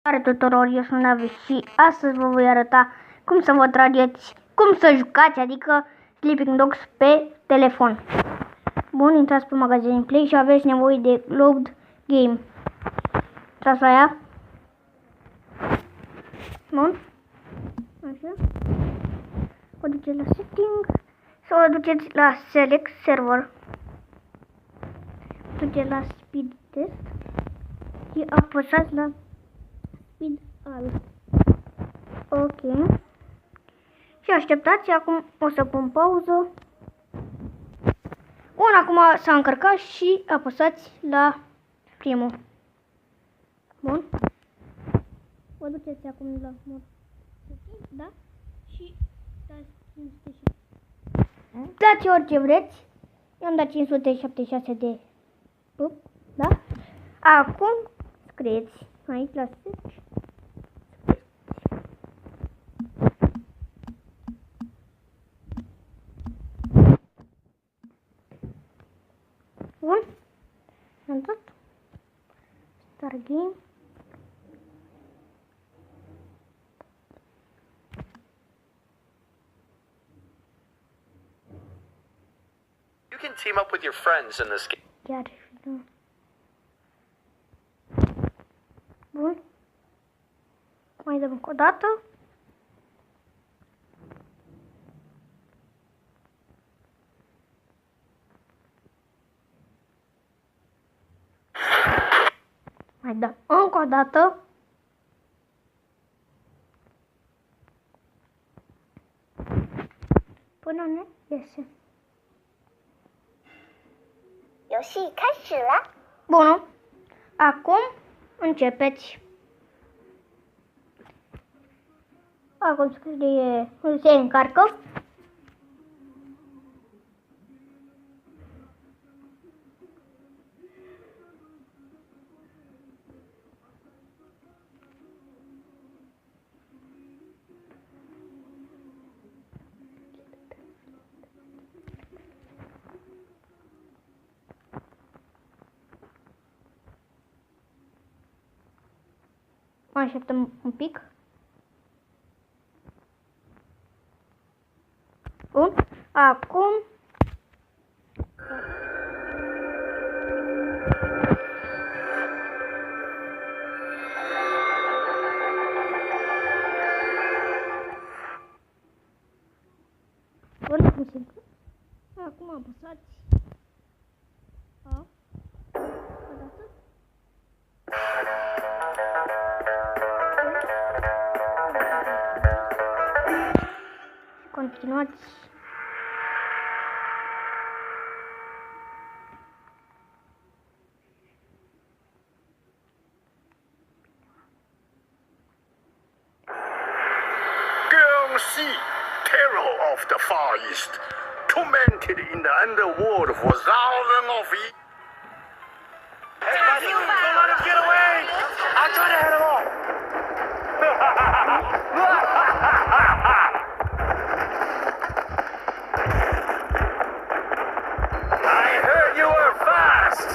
Salutare tuturor, eu sunt Navi și astăzi vă voi arăta cum să vă trageți, cum să jucați, adică Sleeping Dogs pe telefon. Bun, intrați pe magazin Play și aveți nevoie de Load Game. Intrați la ea. Bun. Așa. O duceți la Setting sau o duceți la Select Server. Duceți la Speed Test și apăsați la Speed All. Ok. Și așteptați, acum o să pun pauză. Bun, acum s-a încărcat și apăsați la primul. Bun. Vă duceți acum la mod. Da? Și dați 500. Dați orice vreți. I-am dat 576 de pup, da? Acum scrieți aici la search. Bun. Am dat. Start game. You can team up with your friends in this game. Chiar și da. Bun. Mai dăm încă o dată. Mai dăm încă o dată. Până ne iese. 游戏开始了。 Bun. Acum începeți. Acum scrie, se încarcă. Mai așteptăm un pic. Bun. Acum bun, acum se întâmplă. Acum apăsați A. O dată. Continuați. Gyeongsi, terror of the Far East, tormented in the underworld for thousands of years. Hey, buddy, don't let him get away! I'll try to head him off. I heard you were fast.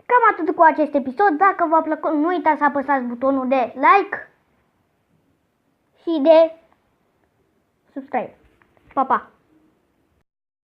Cam atât cu acest episod. Dacă v-a plăcut, nu uitați să apăsați butonul de like și de subscribe. Pa, pa!